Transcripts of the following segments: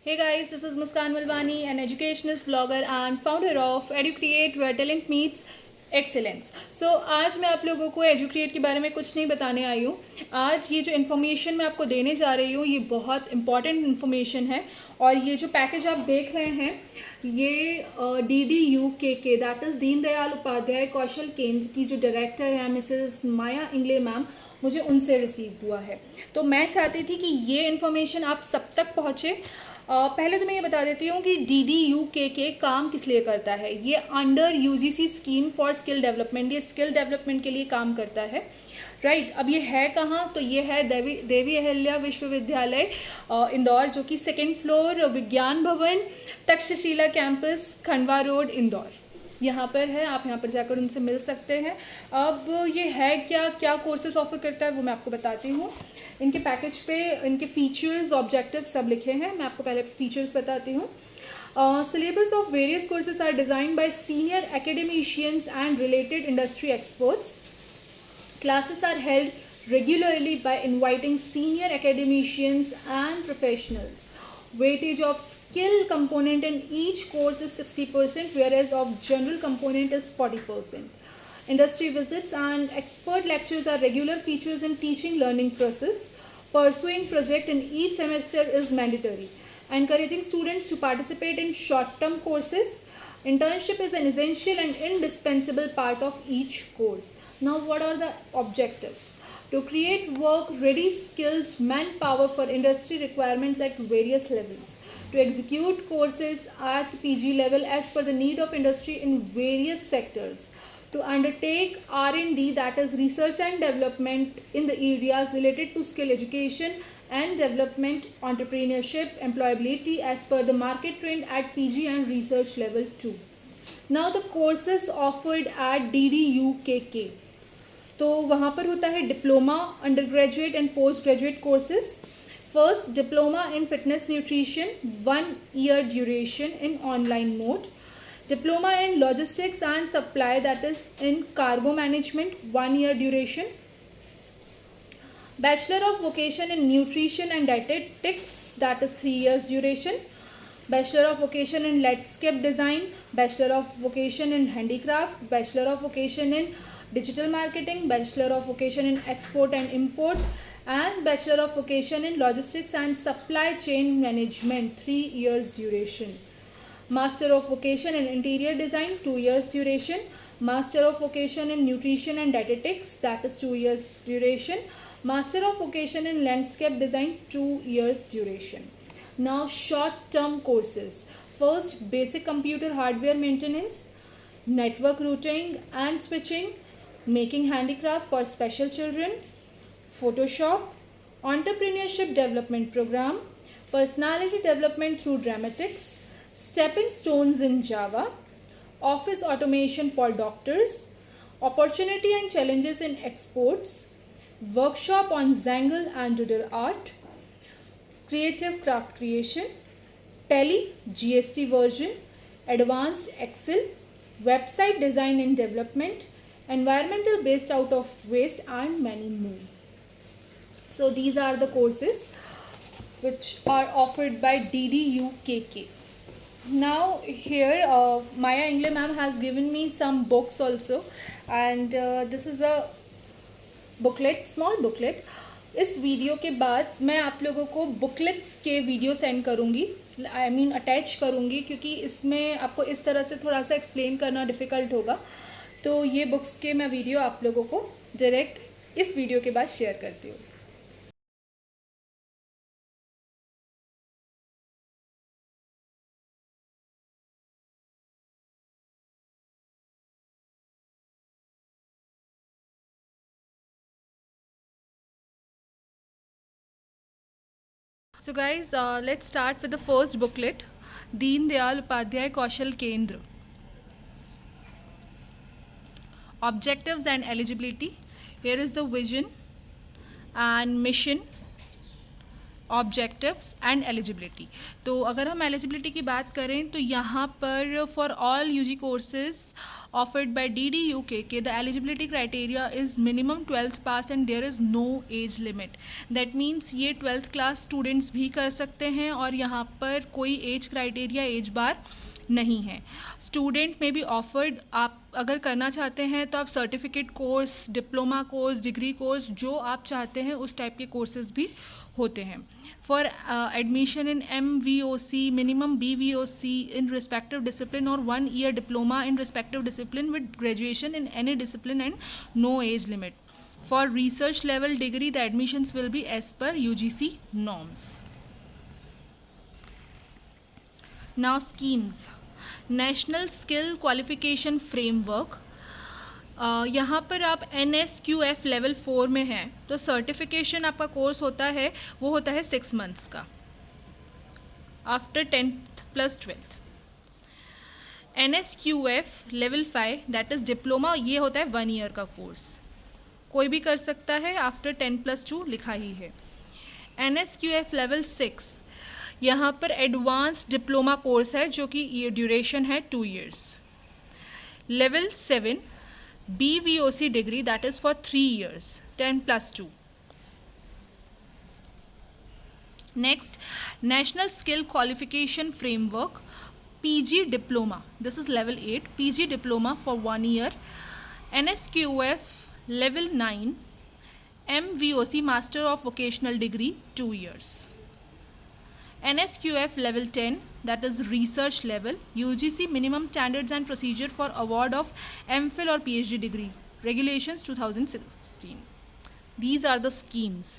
Hey guys, this is Muskan Malwani, an educationist, blogger and founder of EduCreate, where talent meets excellence. आज मैं आप लोगों को एजुक्रिएट के बारे में कुछ नहीं बताने आई हूँ। आज ये जो इन्फॉर्मेशन मैं आपको देने जा रही हूँ ये बहुत इंपॉर्टेंट इन्फॉर्मेशन है। और ये जो पैकेज आप देख रहे हैं ये DDUKK that is Deendayal Upadhyay Kaushal Kendra की जो डायरेक्टर है मिसेस माया इंगले मैम, मुझे उनसे रिसीव हुआ है। तो मैं चाहती थी कि ये इन्फॉर्मेशन आप सब तक पहुँचे। पहले तो मैं ये बता देती हूँ कि DDUKK काम किस लिए करता है। ये under UGC scheme for skill development, ये स्किल डेवलपमेंट के लिए काम करता है। राइट, अब ये है कहाँ? तो ये है देवी अहिल्या विश्वविद्यालय इंदौर, जो कि 2nd फ्लोर विज्ञान भवन तक्षशिला कैंपस खंडवा रोड इंदौर, यहाँ पर है। आप यहाँ पर जाकर उनसे मिल सकते हैं। अब ये है क्या कोर्सेज ऑफर करता है वो मैं आपको बताती हूँ। इनके पैकेज पे इनके फीचर्स, ऑब्जेक्टिव सब लिखे हैं। मैं आपको पहले फीचर्स बताती हूँ। Syllabus of various courses are designed by senior academicians and related industry experts. Classes are held regularly by inviting senior academicians and professionals. Weightage of skill component in each course is 60%, whereas of general component is 40%. Industry visits and expert lectures are regular features in teaching learning process. Pursuing project in each semester is mandatory. Encouraging students to participate in short-term courses. Internship is an essential and indispensable part of each course. Now, what are the objectives? To create work-ready skilled manpower for industry requirements at various levels. To execute courses at PG level as per the need of industry in various sectors. To undertake R&D, that is research and development in the areas related to skill education and development, entrepreneurship, employability as per the market trend at PG and research level 2. Now the courses offered at DDUKK. तो वहाँ पर होता है diploma, under graduate and post graduate courses. First, diploma in fitness nutrition, 1 year duration in online mode. Diploma in Logistics and Supply, that is in Cargo Management, 1 year duration. Bachelor of Vocation in Nutrition and Dietetics, that is 3 years duration. Bachelor of Vocation in Landscape Design, Bachelor of Vocation in Handicraft, Bachelor of Vocation in Digital Marketing, Bachelor of Vocation in Export and Import, and Bachelor of Vocation in Logistics and Supply Chain Management, 3 years duration. Master of Vocation in Interior Design, 2 years duration. Master of Vocation in Nutrition and Dietetics, that is 2 years duration. Master of Vocation in Landscape Design, 2 years duration. Now short-term courses. First, basic computer hardware maintenance, network routing and switching, making handicraft for special children, Photoshop, entrepreneurship development program, personality development through dramatics, stepping stones in Java, office automation for doctors, opportunity and challenges in exports, workshop on Zangle and Doodle art, creative craft creation, Tally GST version, advanced Excel, website design and development, environmental based out of waste, and many more. So these are the courses which are offered by DDUKK. Now here Maya Ingle ma'am has given me some books also, and this is a booklet, small booklet. इस video के बाद मैं आप लोगों को booklets के video send करूँगी, I mean attach करूँगी, क्योंकि इसमें आपको इस तरह से थोड़ा सा एक्सप्लेन करना डिफ़िकल्ट होगा। तो ये बुक्स के मैं वीडियो आप लोगों को डायरेक्ट इस वीडियो के बाद शेयर करती हूँ। So guys, let's start with the first booklet, Deen Dayal Upadhyay Kaushal Kendra. Objectives and eligibility. Here is the vision and mission, objectives and eligibility. तो अगर हम एलिजिबिलिटी की बात करें तो यहाँ पर for all UG courses offered by DDUKK the eligibility criteria is minimum 12th pass and there is no age limit. That means ये 12th क्लास स्टूडेंट्स भी कर सकते हैं और यहाँ पर कोई एज क्राइटेरिया, एज बार नहीं है। स्टूडेंट में भी ऑफर्ड, आप अगर करना चाहते हैं तो आप certificate course, diploma course, degree course, जो आप चाहते हैं उस टाइप के कोर्सेज भी होते हैं। For admission in MVOC, minimum BVOC in respective discipline और 1 year diploma in respective discipline with graduation in any discipline and no age limit. For research level degree the admissions will be as per UGC norms. Now schemes. National skill qualification framework, यहाँ पर आप NSQF level 4 में हैं तो certification आपका course होता है, वो होता है 6 months का after 10th + 12th। NSQF level 5 that is diploma, ये होता है 1 year का कोर्स, कोई भी कर सकता है, आफ्टर 10 + 2 लिखा ही है। NSQF लेवल 6 यहाँ पर एडवांस्ड डिप्लोमा कोर्स है जो कि ड्यूरेशन है 2 years। Level 7 BVOC degree that is for 3 years, 10 + 2। Next, national skill qualification framework PG diploma, this is level 8, PG diploma for 1 year। NSQF level 9 MVOC master of vocational degree 2 years। NSQF level 10 that is research level, UGC minimum standards and procedure for award of MPhil or PhD degree, regulations 2016. These are the schemes.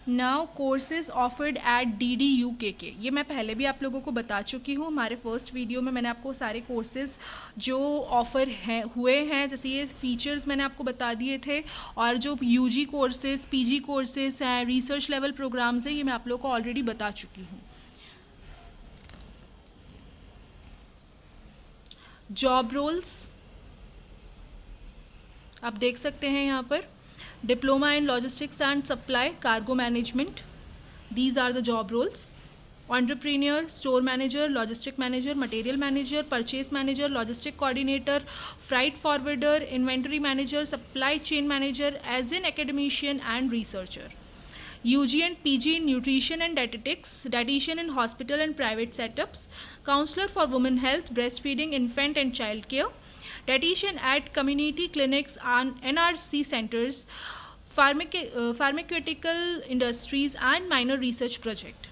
Now courses offered eight DDUKK, ये मैं पहले भी आप लोगों को बता चुकी हूँ, हमारे फर्स्ट वीडियो में मैंने आपको सारे कोर्सेज जो ऑफ़र हैं हुए हैं, जैसे ये फीचर्स मैंने आपको बता दिए थे, और जो UG कोर्सेज, PG कोर्सेज हैं, रिसर्च लेवल प्रोग्राम्स हैं, ये मैं आप लोगों को ऑलरेडी बता चुकी हूँ। जॉब रोल्स आप देख सकते हैं यहाँ पर, Diploma in Logistics and Supply, Cargo Management. These are the job roles. Entrepreneur, Store Manager, Logistic Manager, Material Manager, Purchase Manager, Logistic Coordinator, Freight Forwarder, Inventory Manager, Supply Chain Manager, as an academician and researcher. UG and PG in Nutrition and Dietetics, Dietitian in Hospital and Private Setups, Counselor for Women Health, Breastfeeding, Infant and Child Care, Dietitian at community clinics and NRC centers, pharmaceutical industries and minor research project.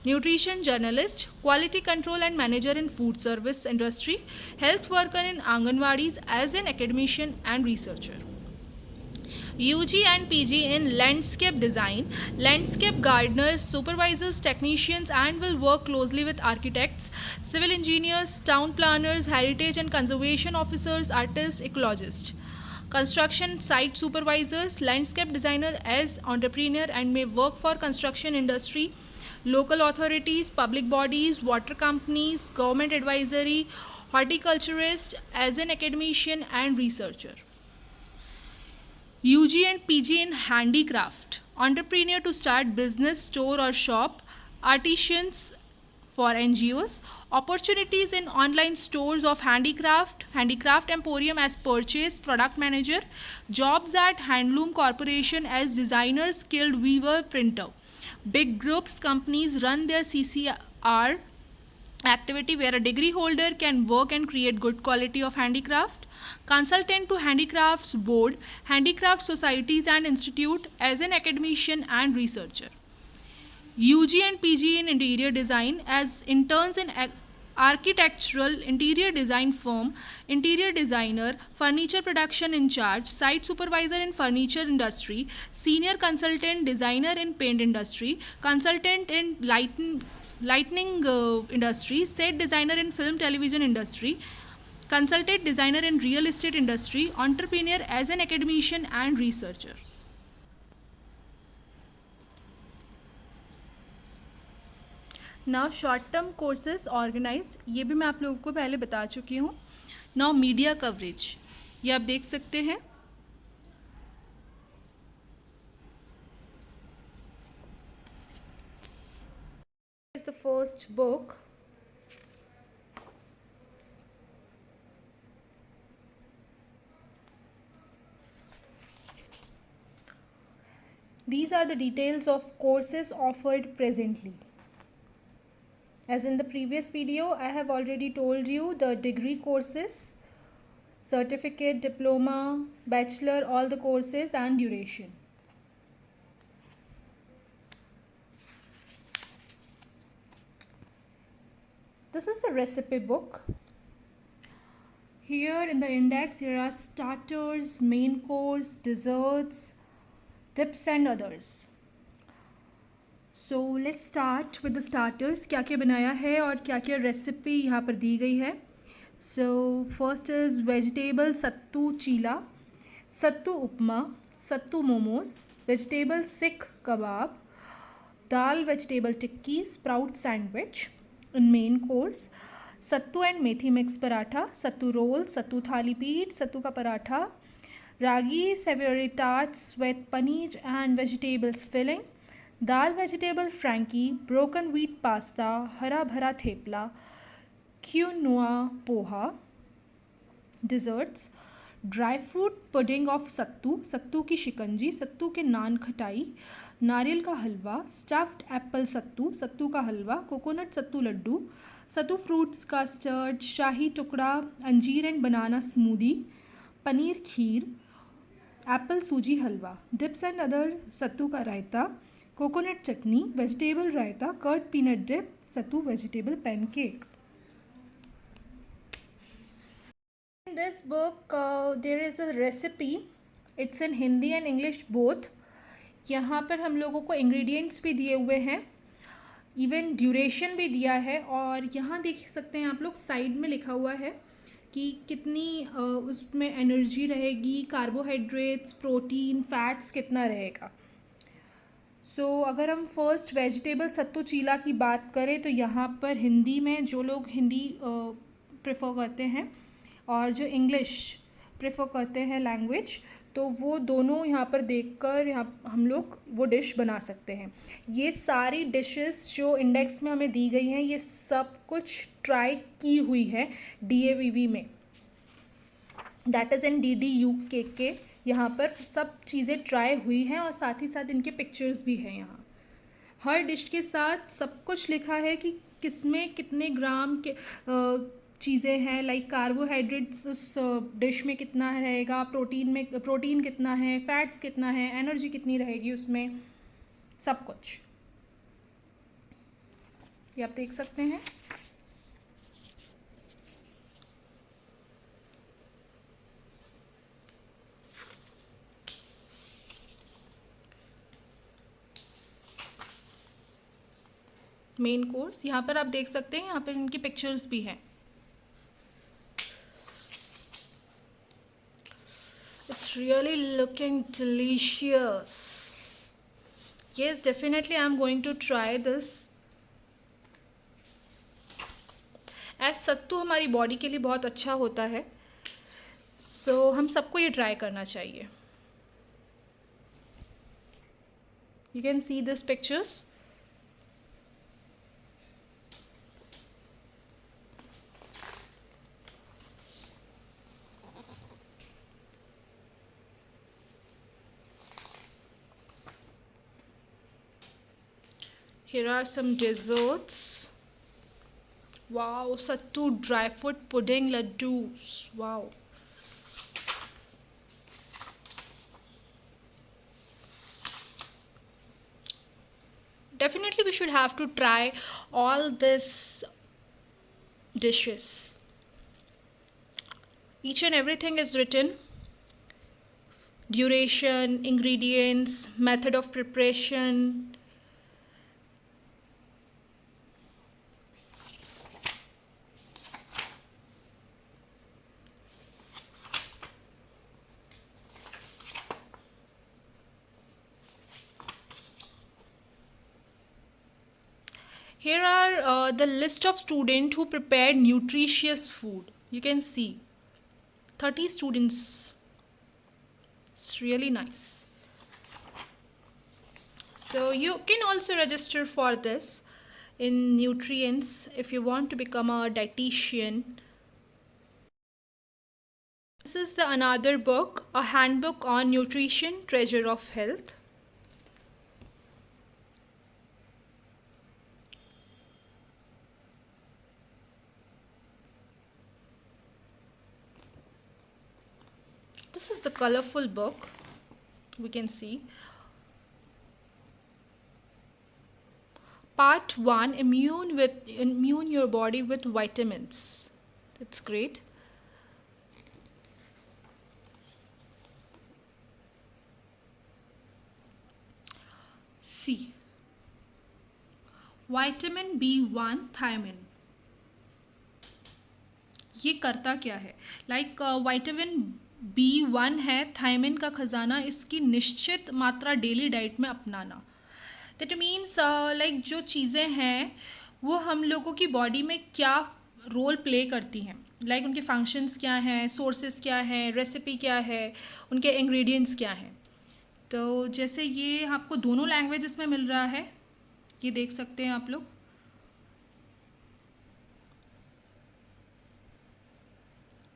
Nutrition journalist, quality control and manager in food service industry, health worker in Anganwadis as an academician and researcher. UG and PG in landscape design, landscape gardeners, supervisors, technicians, and will work closely with architects, civil engineers, town planners, heritage and conservation officers, artists, ecologists. Construction site supervisors, landscape designer as entrepreneur and may work for construction industry, local authorities, public bodies, water companies, government advisory, horticulturist as an academician and researcher. UG and PG in handicraft, entrepreneur to start business, store or shop, artisans for NGOs, opportunities in online stores of handicraft, handicraft emporium as purchase, product manager, jobs at Handloom Corporation as designer, skilled weaver, printer. Big groups, companies run their CCR activity where a degree holder can work and create good quality of handicraft. Consultant to Handicrafts Board, Handicraft Societies and Institute as an academician and researcher. UG and PG in interior design as interns in architectural interior design firm, interior designer, furniture production in charge, site supervisor in furniture industry, senior consultant designer in paint industry, consultant in lightning industry, set designer in film television industry, consultant designer in real estate industry, entrepreneur as an academician and researcher. Now short term courses organized, ये भी मैं आप लोगों को पहले बता चुकी हूँ. Now media coverage, ये आप देख सकते हैं. the first book. These are the details of courses offered presently. As in the previous video, I have already told you the degree courses, certificate, diploma, bachelor, all the courses and duration. This is a recipe book. Here in the index, here are starters, main course, desserts, tips and others. So let's start with the starters. क्या क्या बनाया है और क्या क्या recipe यहाँ पर दी गई है. So first is vegetable sattu chila, sattu upma, sattu momos, vegetable sikh kebab, dal vegetable tikki, sprout sandwich. In main course, sattu and methi mix paratha, sattu roll, sattu thali pit, sattu ka paratha, ragi savory tarts with paneer and vegetables filling, dal vegetable frankie, broken wheat pasta, hara bhara thepla, quinoa poha. Desserts, dry fruit pudding of sattu, sattu की शिकंजी, सत्तू के नान खटाई, नारियल का हलवा, stuffed Apple sattu, sattu का halwa, coconut sattu laddu, sattu fruits custard, shahi tukda, anjeer and banana smoothie, paneer kheer, apple suji halwa. Dips and other, sattu का raita, coconut chutney, vegetable raita, curd peanut dip, sattu vegetable pancake. In this book, there is the recipe. It's in Hindi and English both. यहाँ पर हम लोगों को ingredients भी दिए हुए हैं, even duration भी दिया है, और यहाँ देख सकते हैं आप लोग साइड में लिखा हुआ है कि कितनी उसमें एनर्जी रहेगी, कार्बोहाइड्रेट्स, प्रोटीन, फैट्स कितना रहेगा. सो अगर हम फर्स्ट वेजिटेबल सत्तू चीला की बात करें तो यहाँ पर हिंदी में जो लोग हिंदी प्रेफर करते हैं और जो इंग्लिश प्रेफर करते हैं लैंग्वेज, तो वो दोनों यहाँ पर देखकर यहाँ हम लोग वो डिश बना सकते हैं. ये सारी डिशेस जो इंडेक्स में हमें दी गई हैं, ये सब कुछ ट्राई की हुई है DAVV में, दैट इज़ इन DDUKK. यहाँ पर सब चीज़ें ट्राई हुई हैं और साथ ही साथ इनके पिक्चर्स भी हैं. यहाँ हर डिश के साथ सब कुछ लिखा है कि किसमें कितने ग्राम के चीज़ें हैं, लाइक कार्बोहाइड्रेट्स उस डिश में कितना रहेगा, प्रोटीन कितना है, फैट्स कितना है, एनर्जी कितनी रहेगी उसमें, सब कुछ ये आप देख सकते हैं. मेन कोर्स यहाँ पर आप देख सकते हैं, यहाँ पर इनकी पिक्चर्स भी हैं. It's really looking delicious. Yes, definitely I'm going to try this. As सत्तू हमारी बॉडी के लिए बहुत अच्छा होता है, so हम सबको ये ट्राई करना चाहिए. You can see these pictures. Here are some desserts. Wow, sattu dry fruit pudding laddus. Wow. Definitely we should have to try all this dishes. Each and everything is written. Duration, ingredients, method of preparation. Here are the list of students who prepared nutritious food. You can see 30 students. It's really nice. So you can also register for this. in nutrients if you want to become a dietitian. This is the another book, A Handbook on Nutrition, Treasure of Health. This is the colorful book. We can see. Part 1, immune your body with vitamins. That's great. C. Vitamin B1 thiamine. ये करता क्या है? Like vitamin B1 है, thiamine का खजाना, इसकी निश्चित मात्रा डेली डाइट में अपनाना. दैट मीन्स लाइक जो चीज़ें हैं वो हम लोगों की बॉडी में क्या रोल प्ले करती हैं, लाइक उनके फंक्शंस क्या हैं, सोर्सेस क्या हैं, रेसिपी क्या है, उनके इंग्रेडिएंट्स क्या हैं. तो जैसे ये आपको दोनों लैंग्वेजेस में मिल रहा है, ये देख सकते हैं आप लोग.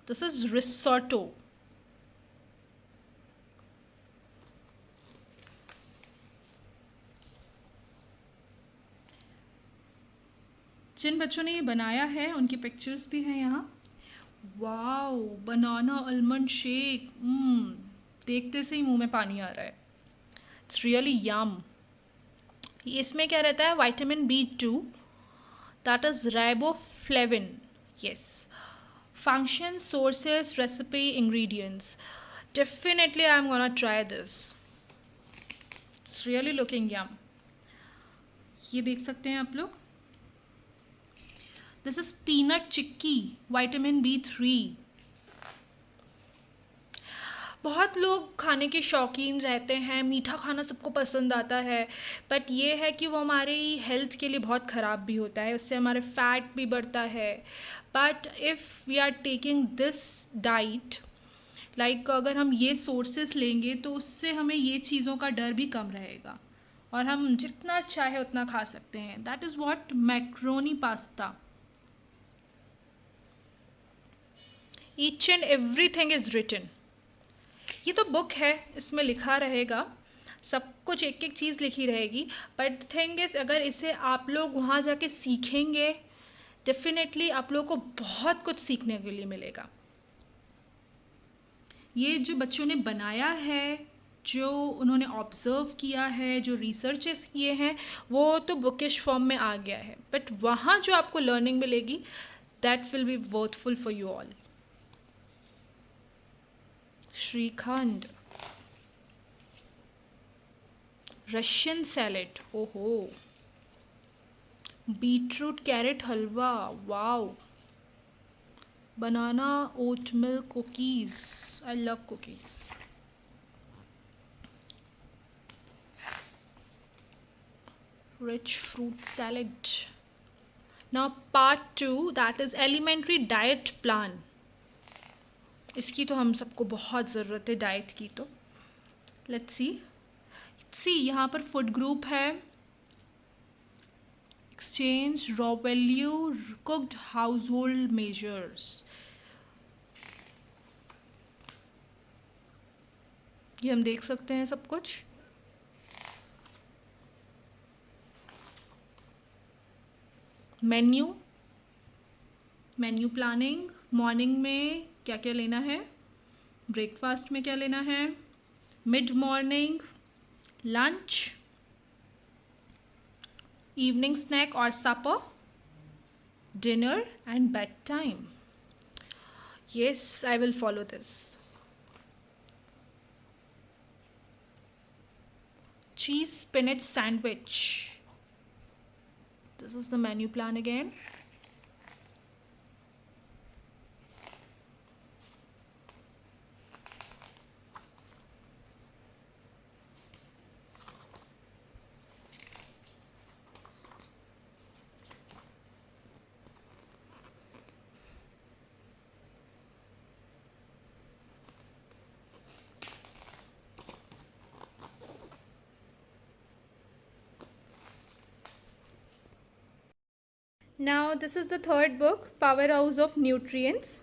This is risotto. जिन बच्चों ने ये बनाया है उनकी पिक्चर्स भी हैं यहाँ. वाओ, बनाना आलमंड शेक, देखते से ही मुंह में पानी आ रहा है. It's really yum. इसमें क्या रहता है? Vitamin B2, that is riboflavin. Yes. Function, sources, recipe, ingredients. Definitely I am gonna try this. It's really looking yum. ये देख सकते हैं आप लोग. This is peanut chikki, vitamin B3. बहुत लोग खाने के शौकीन रहते हैं, मीठा खाना सबको पसंद आता है, बट ये है कि वो हमारी हेल्थ के लिए बहुत ख़राब भी होता है, उससे हमारे फैट भी बढ़ता है. But if we are taking this diet, like अगर हम ये सोर्सेस लेंगे तो उससे हमें ये चीज़ों का डर भी कम रहेगा और हम जितना चाहे उतना खा सकते हैं. That is what macaroni pasta. Each and everything is written. ये तो बुक है, इसमें लिखा रहेगा सब कुछ, एक एक चीज़ लिखी रहेगी. बट थिंग इज़, अगर इसे आप लोग वहाँ जाके सीखेंगे, डेफिनेटली आप लोगों को बहुत कुछ सीखने के लिए मिलेगा. ये जो बच्चों ने बनाया है, जो उन्होंने ऑब्ज़र्व किया है, जो रिसर्चेस किए हैं, वो तो बुकिश फॉर्म में आ गया है, बट वहाँ जो आपको लर्निंग मिलेगी, that will be worthful for you all. Shrikhand, Russian salad, ओहो, beetroot carrot halwa, wow, banana oat milk cookies. I love cookies. rich fruit salad. Now part 2, that is elementary diet plan. इसकी तो हम सबको बहुत ज़रूरत है डाइट की. तो लेट्स सी यहाँ पर फूड ग्रुप है, exchange, raw value, cooked house hold measures. ये हम देख सकते हैं सब कुछ. मेन्यू प्लानिंग, मॉर्निंग में क्या क्या लेना है, ब्रेकफास्ट में क्या लेना है, mid morning, lunch, evening snack और supper, dinner and bed time. Yes, I will follow this. Cheese spinach sandwich. This is the menu plan again. Now this is the third book, Powerhouse of Nutrients.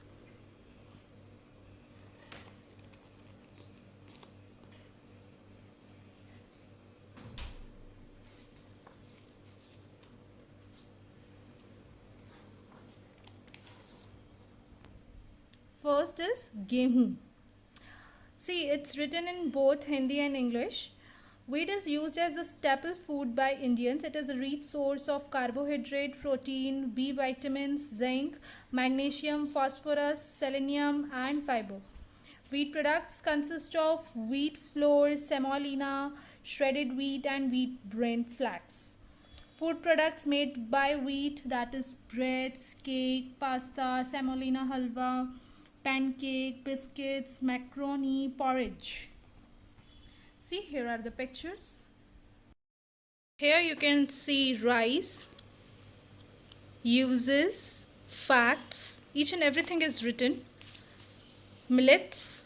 First is Gehu. See, it's written in both Hindi and English. Wheat is used as a staple food by Indians. It is a rich source of carbohydrate, protein, B vitamins, zinc, magnesium, phosphorus, selenium, and fiber. Wheat products consist of wheat flour, semolina, shredded wheat, and wheat bran flax. Food products made by wheat, that is breads, cake, pasta, semolina halwa, pancake, biscuits, macaroni, porridge. See, here are the pictures. Here you can see rice, uses, facts, each and everything is written. Millets,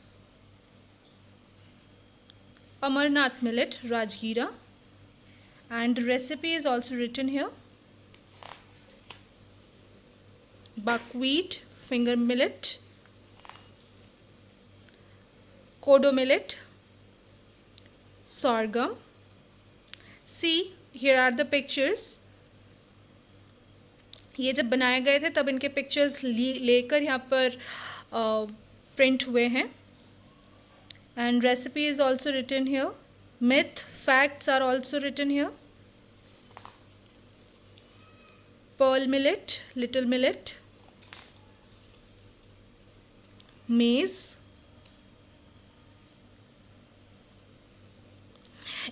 Amarnath millet, Rajgira, and recipe is also written here. Buckwheat, finger millet, kodo millet, sorghum. See, here are the pictures. ये जब बनाए गए थे तब इनके pictures लेकर यहाँ पर प्रिंट हुए हैं. And recipe is also written here. Myth, facts are also written here. Pearl millet, little millet, maize.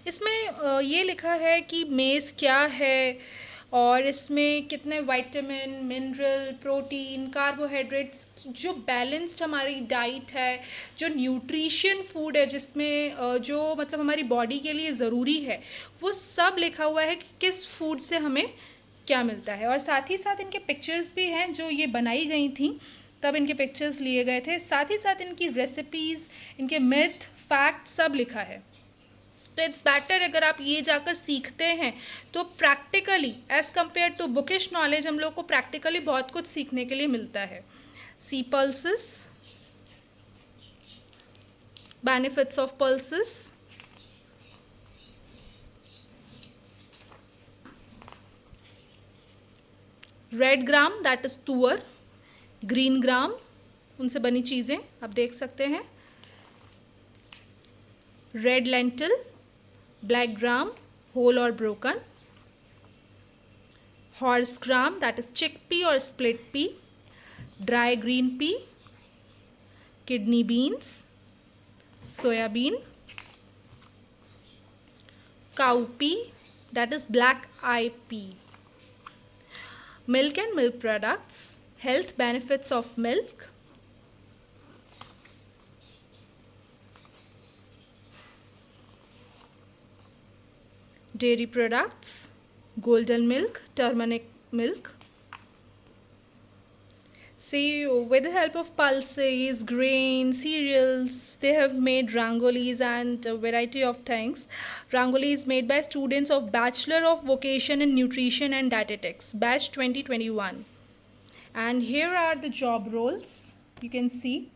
इसमें ये लिखा है कि मेज़ क्या है और इसमें कितने विटामिन, मिनरल, प्रोटीन, कार्बोहाइड्रेट्स, जो बैलेंस्ड हमारी डाइट है, जो न्यूट्रिशन फूड है, जिसमें जो मतलब हमारी बॉडी के लिए ज़रूरी है, वो सब लिखा हुआ है कि किस फूड से हमें क्या मिलता है. और साथ ही साथ इनके पिक्चर्स भी हैं जो ये बनाई गई थी तब इनके पिक्चर्स लिए गए थे. साथ ही साथ इनकी रेसिपीज़, इनके मिथ, फैक्ट सब लिखा है. तो इट्स बेटर अगर आप ये जाकर सीखते हैं तो practically as compared to bookish knowledge हम लोग को प्रैक्टिकली बहुत कुछ सीखने के लिए मिलता है. See pulses, benefits of pulses, red gram that is toor, green gram उनसे बनी चीज़ें आप देख सकते हैं, red lentil, black gram, whole or broken, horse gram that is chickpea or split pea, dry green pea, kidney beans, soya bean, cowpea that is black eye pea. Milk and milk products, health benefits of milk, dairy products, golden milk, turmeric milk. See, with the help of pulses, grains, cereals, they have made rangolis and a variety of things. Rangoli is made by students of Bachelor of Vocation in Nutrition and Dietetics, batch 2021. And here are the job roles. You can see